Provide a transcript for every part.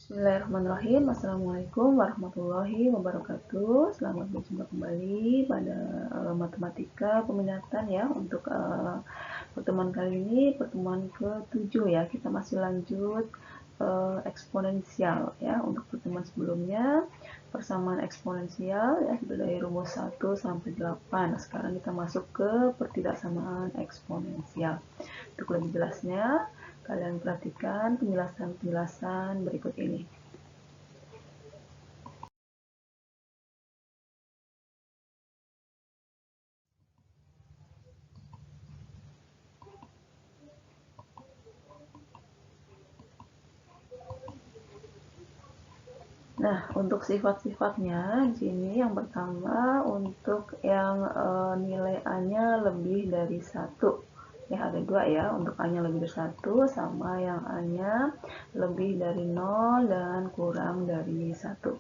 Bismillahirrahmanirrahim. Assalamualaikum warahmatullahi wabarakatuh. Selamat berjumpa kembali pada matematika peminatan ya. Untuk pertemuan kali ini pertemuan ke-7 ya. Kita masih lanjut eksponensial ya. Untuk pertemuan sebelumnya persamaan eksponensial ya sudah dari rumus 1 sampai 8. Nah, sekarang kita masuk ke pertidaksamaan eksponensial. Untuk lebih jelasnya, kalian perhatikan penjelasan-penjelasan berikut ini. Nah, untuk sifat-sifatnya di sini yang pertama untuk yang nilai A-nya lebih dari 1. Ya, ada dua ya, untuk A-nya lebih dari 1 sama yang A-nya lebih dari 0 dan kurang dari 1.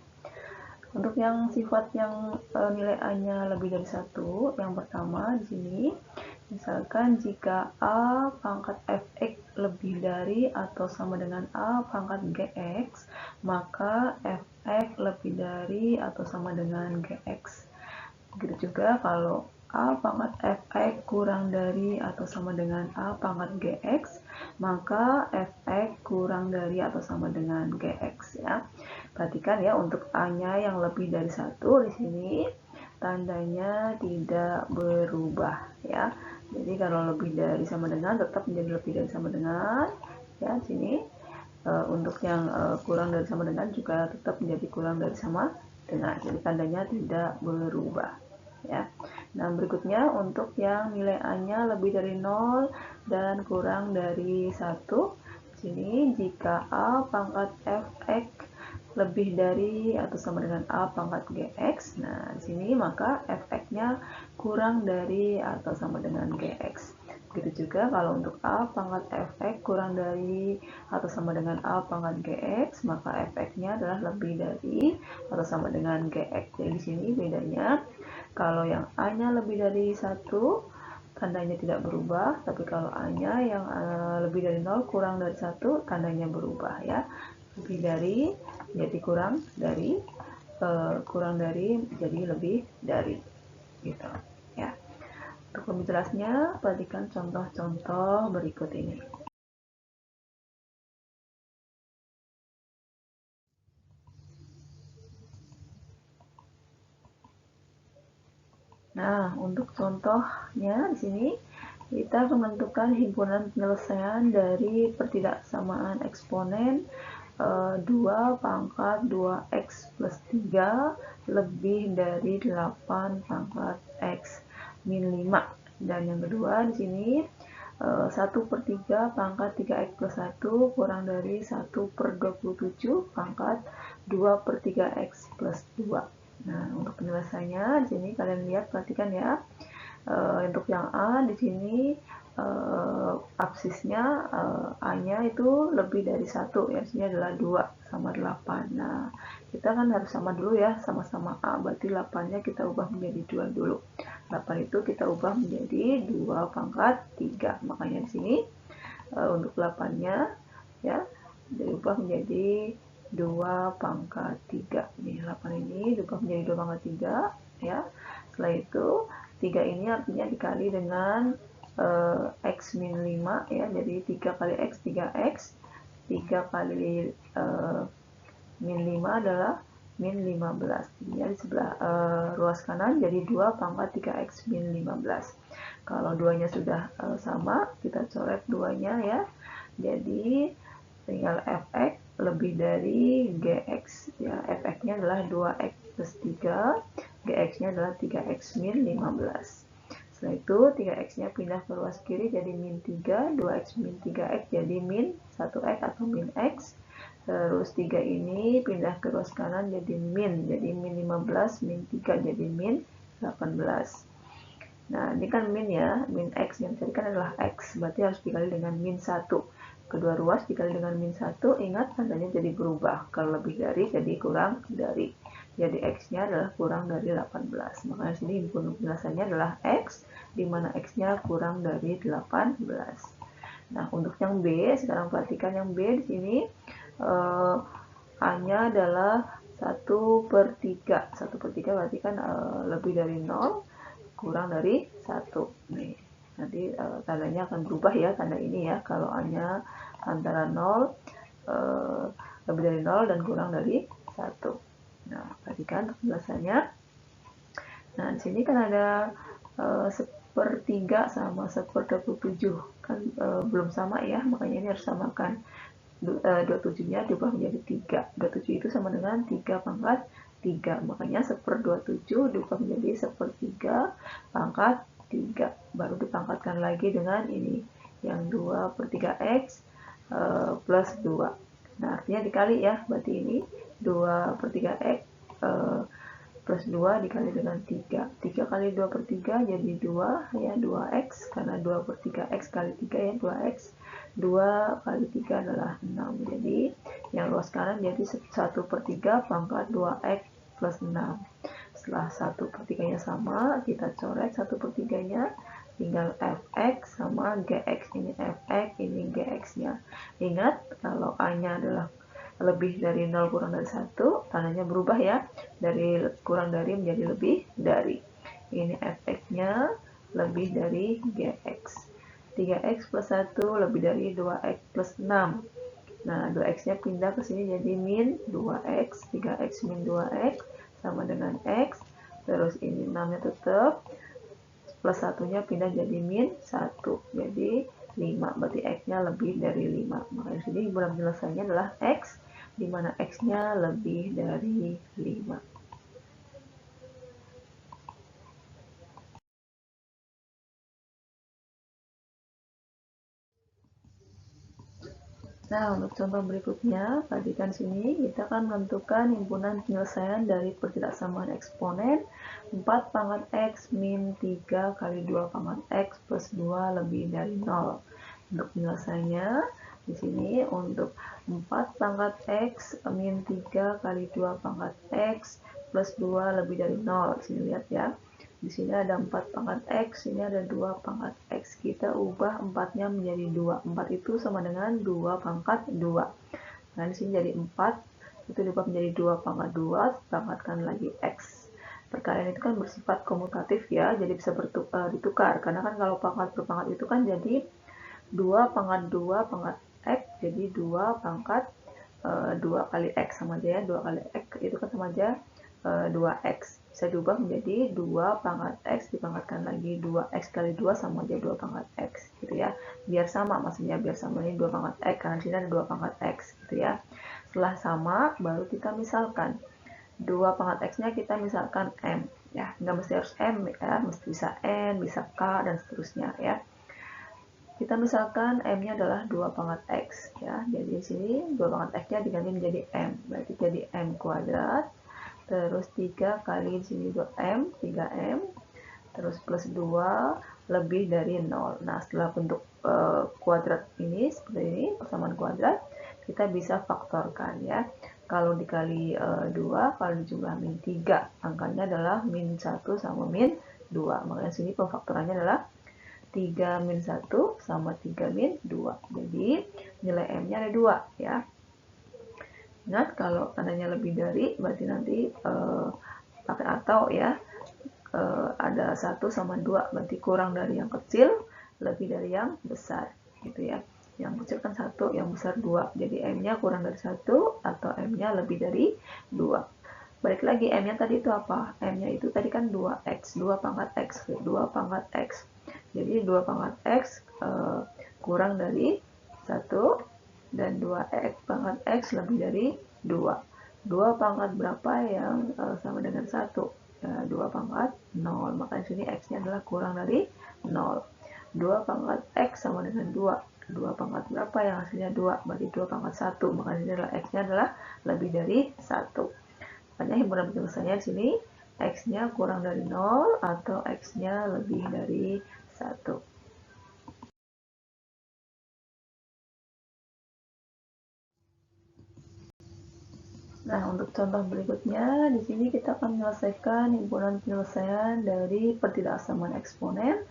Untuk yang sifat yang nilai A-nya lebih dari 1, yang pertama di sini misalkan jika A pangkat fx lebih dari atau sama dengan A pangkat gx, maka fx lebih dari atau sama dengan gx. Begitu juga kalau A pangkat fx kurang dari atau sama dengan A pangkat gx, maka fx kurang dari atau sama dengan gx ya. Perhatikan ya, untuk A-nya yang lebih dari 1 di sini tandanya tidak berubah ya. Jadi kalau lebih dari sama dengan tetap menjadi lebih dari sama dengan ya sini. Untuk yang kurang dari sama dengan juga tetap menjadi kurang dari sama dengan. Jadi tandanya tidak berubah ya. Nah, berikutnya untuk yang nilai A-nya lebih dari 0 dan kurang dari 1. Sini jika A pangkat fx lebih dari atau sama dengan A pangkat gx. Nah, di sini maka fx-nya kurang dari atau sama dengan gx. Begitu juga kalau untuk A pangkat fx kurang dari atau sama dengan A pangkat gx, maka fx-nya adalah lebih dari atau sama dengan gx. Jadi di sini bedanya kalau yang A-nya lebih dari 1 tandanya tidak berubah, tapi kalau A-nya yang lebih dari 0 kurang dari 1 tandanya berubah ya. Lebih dari jadi kurang dari, kurang dari jadi lebih dari gitu ya. Untuk lebih jelasnya perhatikan contoh-contoh berikut ini. Nah, untuk contohnya di sini kita menentukan himpunan penyelesaian dari pertidaksamaan eksponen 2 pangkat 2x plus 3 lebih dari 8 pangkat x min 5. Dan yang kedua di sini 1/3 pangkat 3x plus 1 kurang dari 1/27 pangkat 2/3x plus 2. Nah, untuk penyelesaiannya di sini kalian lihat, perhatikan ya. Untuk yang A di sini absisnya A-nya itu lebih dari 1 ya, sini adalah 2 sama 8. Nah, kita kan harus sama dulu ya, sama-sama A, berarti 8-nya kita ubah menjadi 2 dulu. 8 itu kita ubah menjadi 2 pangkat 3. Makanya di sini untuk 8-nya ya diubah menjadi 2 pangkat 3. Nih, 8 ini diubah menjadi 2 pangkat 3 ya. Setelah itu 3 ini artinya dikali dengan x min 5 ya. Jadi 3 kali x 3x, 3 kali min 5 adalah min 15. Jadi di sebelah ruas kanan jadi 2 pangkat 3x min 15. Kalau duanya sudah sama, kita coret duanya ya. Jadi tinggal fx lebih dari gx ya. Fx-nya adalah 2x plus 3, gx-nya adalah 3x min 15. Setelah itu 3x-nya pindah ke ruas kiri jadi min 3, 2x min 3x jadi min 1x atau min x. Terus 3 ini pindah ke ruas kanan jadi min 15 min 3 jadi min 18. Nah, ini kan min ya, min x yang tadi kan adalah x, berarti harus dikali dengan min 1. Kedua ruas dikali dengan min 1, ingat tandanya jadi berubah. Kalau lebih dari jadi kurang dari. Jadi x-nya adalah kurang dari 18. Makanya sini penjelasannya adalah x, di mana x-nya kurang dari 18. Nah, untuk yang B, sekarang perhatikan yang B di sini A-nya adalah 1/3. 1/3 berarti kan lebih dari 0 kurang dari 1. Nih, nanti tandanya akan berubah ya, tanda ini ya, kalau A-nya antara 0, lebih dari 0 dan kurang dari 1. Nah, perhatikan penjelasannya. Nah, di sini kan ada 1/3 sama 1/27 kan belum sama ya, makanya ini harus samakan. 27-nya diubah menjadi 3. 27 itu sama dengan 3/3. Makanya 1/27 diubah menjadi 1/3 baru dipangkatkan lagi dengan ini yang 2/3x plus 2. Nah, artinya dikali ya, berarti ini 2/3x plus 2 dikali dengan 3. 3 kali 2/3 jadi 2 ya, 2x, karena 2/3x kali 3 ya, 2x. 2 kali 3 adalah 6. Jadi yang luas kanan jadi 1/3 pangkat 2x plus 6. Setelah 1/3-nya sama, kita coret 1/3-nya, tinggal fx sama gx. Ini fx, ini gx-nya. Ingat, kalau A-nya adalah lebih dari 0 kurang dari 1, tandanya berubah ya, dari kurang dari menjadi lebih dari. Ini fx-nya lebih dari gx. 3x plus 1 lebih dari 2x plus 6. Nah, 2x-nya pindah ke sini jadi min 2x. 3x min 2x sama dengan x. Terus ini 6-nya tetap, plus 1-nya pindah jadi min 1. Jadi 5, berarti x-nya lebih dari 5. Maka di sini penjelasannya adalah x, di mana x-nya lebih dari 5. Nah, untuk contoh berikutnya, perhatikan sini, kita akan menentukan himpunan penyelesaian dari pertidaksamaan eksponen 4/x min 3 kali 2/x plus 2 lebih dari 0. Untuk penyelesaiannya, di sini untuk 4/x min 3 kali 2/x plus 2 lebih dari 0. Sini lihat ya. Di sini ada 4/x, ini ada 2/x. Kita ubah 4-nya menjadi 2. 4 itu sama dengan 2/2. Nah, di sini jadi 4, itu diubah menjadi 2/2, pangkatkan lagi x. Perkalian itu kan bersifat komutatif ya, jadi bisa ditukar. Karena kan kalau pangkat per pangkat itu kan jadi 2/2 pangkat x, jadi 2 kali x sama aja ya, 2 kali x itu kan sama aja 2x. Bisa diubah menjadi 2/x dipangkatkan lagi 2x kali 2 sama aja 2/x gitu ya. Biar sama, maksudnya biar sama ini 2/x karena sini ada 2/x gitu ya. Setelah sama baru kita misalkan 2/x-nya kita misalkan m ya, nggak mesti harus m ya, mesti bisa n, bisa k dan seterusnya ya. Kita misalkan m-nya adalah 2/x ya. Jadi di sini 2/x-nya diganti menjadi m. Berarti jadi m kuadrat. Terus 3 kali di sini 2m, 3m. Terus plus 2 lebih dari 0. Nah, setelah bentuk kuadrat ini seperti ini, persamaan kuadrat, kita bisa faktorkan ya. Kalau dikali 2, kalau dijumlah min 3, angkanya adalah min 1 sama min 2. Makanya sini pemfaktorannya adalah 3 min 1 sama 3 min 2. Jadi nilai M-nya ada 2 ya. Ingat kalau tandanya lebih dari berarti nanti pakai atau ya. Ada 1 sama 2 berarti kurang dari yang kecil, lebih dari yang besar gitu ya. Yang kecil kan 1, yang besar 2. Jadi M-nya kurang dari 1 atau M-nya lebih dari 2. Balik lagi M-nya tadi itu apa? M-nya itu tadi kan 2x, 2/x, 2/x. Jadi 2/x kurang dari 1 dan 2x/x lebih dari 2. 2 pangkat berapa yang sama dengan 1? 2/0. Maka di sini x-nya adalah kurang dari 0. 2/x sama dengan 2. 2 pangkat berapa yang hasilnya 2? Berarti 2/1. Maka di sini adalah x-nya adalah lebih dari 1. Makanya himpunan penyelesaiannya di sini x-nya kurang dari 0 atau x-nya lebih dari 1. Nah, untuk contoh berikutnya, di sini kita akan menyelesaikan himpunan penyelesaian dari pertidaksamaan eksponen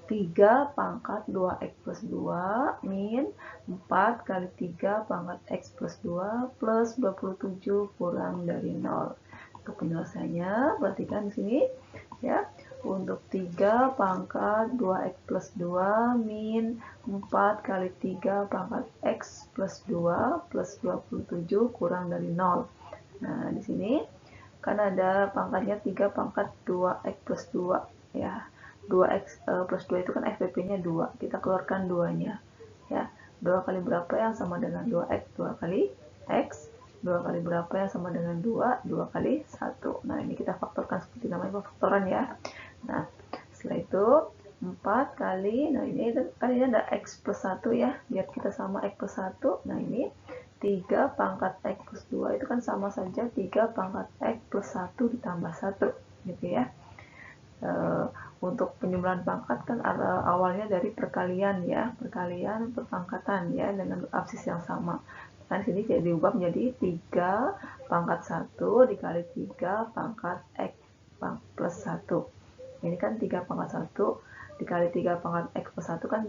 3 pangkat 2x plus 2 min 4 kali 3 pangkat x plus 2 plus 27 kurang dari 0. Untuk penyelesaiannya, perhatikan di sini ya. Untuk 3 pangkat 2x plus 2 min 4 kali 3 pangkat x plus 2 plus 27 kurang dari 0. Nah, di sini kan ada pangkatnya 3 pangkat 2x plus 2 ya. 2x plus 2 itu kan FPP-nya 2. Kita keluarkan 2-nya. Ya. 2 kali berapa yang sama dengan 2x? 2 kali x. 2 kali berapa yang sama dengan 2? 2 kali 1. Nah, ini kita faktorkan seperti namanya faktoran ya. Nah, setelah itu 4 kali, nah ini kan ini ada x plus 1 ya, biar kita sama x plus 1. Nah, ini 3 pangkat x plus 2 itu kan sama saja 3 pangkat x plus 1 ditambah 1 gitu ya. Untuk penjumlahan pangkat kan awalnya dari perkalian ya, perkalian perpangkatan ya dengan absis yang sama. Nah, sini jadi diubah menjadi 3 pangkat 1 dikali 3 pangkat x plus 1. Ini kan 3 pangkat 1 dikali 3 pangkat x plus 1 kan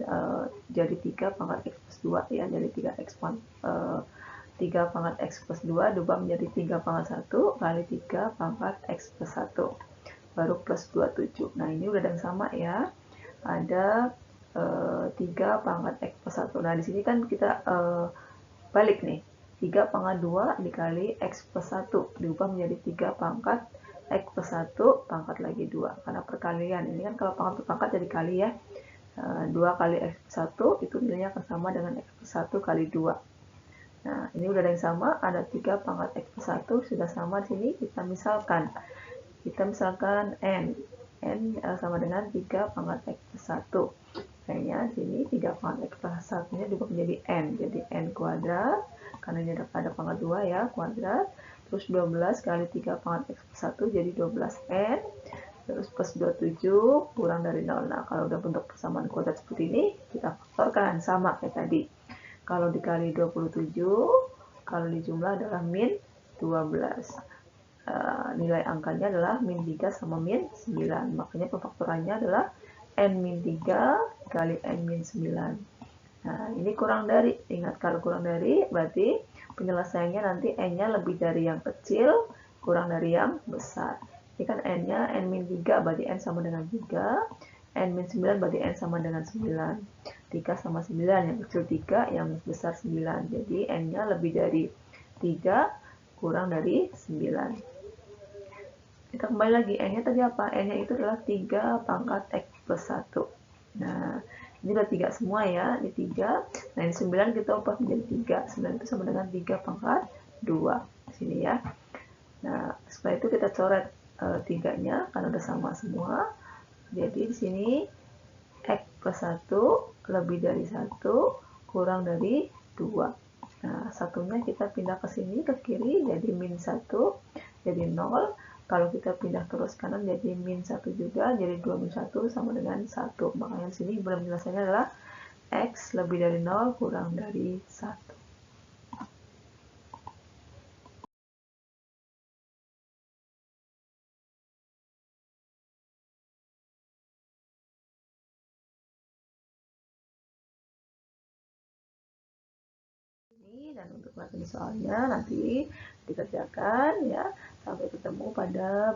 jadi 3 pangkat x plus 2 ya, jadi 3x 3 pangkat x plus 2 diubah menjadi 3 pangkat 1 kali 3 pangkat x plus 1 baru plus 27. Nah, ini udah ada yang sama ya. Ada 3 pangkat x plus 1. Nah, di sini kan kita balik nih. 3 pangkat 2 dikali x plus 1 diubah menjadi 3 pangkat x plus 1 pangkat lagi 2. Karena perkalian. Ini kan kalau pangkat per pangkat jadi kali ya. 2 kali x plus 1 itu nilainya akan sama dengan x plus 1 kali 2. Nah, ini udah ada yang sama. Ada 3 pangkat x plus 1 sudah sama di sini. Kita misalkan n sama dengan 3 pangkat x plus 1. Kayaknya sini 3 pangkat x plus 1 nya diubah menjadi n, jadi n kuadrat, karena ini ada pangkat 2 ya, kuadrat, terus 12 kali 3 pangkat x plus 1 jadi 12n, terus plus 27 kurang dari 0. Nah, kalau udah bentuk persamaan kuadrat seperti ini, kita faktorkan sama kayak tadi. Kalau dikali 27, kalau dijumlah adalah min 12. Nilai angkanya adalah min 3 sama min 9. Makanya pemfaktorannya adalah n min 3 kali n min 9. Nah, ini kurang dari. Ingat, kalau kurang dari berarti penyelesaiannya nanti n-nya lebih dari yang kecil, kurang dari yang besar. Ini kan n-nya n min 3 berarti n sama dengan 3. N min 9 berarti n sama dengan 9. 3 sama 9, yang kecil 3, yang besar 9. Jadi n-nya lebih dari 3, kurang dari 9. Kita kembali lagi, n-nya tadi apa? N-nya itu adalah 3 pangkat x plus 1. Nah, ini udah 3 semua ya, ini 3. Nah, ini 9 kita ubah menjadi 3. 9 itu sama dengan 3 pangkat 2. Di sini ya. Nah, setelah itu kita coret 3-nya, karena udah sama semua. Jadi di sini x plus 1 lebih dari 1 kurang dari 2. Nah, satunya kita pindah ke sini, ke kiri, jadi min 1, jadi 0. Kalau kita pindah terus kanan jadi min 1 juga, jadi 2 min 1 sama dengan 1. Makanya di sini belum penjelasannya adalah x lebih dari 0 kurang dari 1. Dan untuk materi soalnya nanti dikerjakan ya. Sampai ketemu pada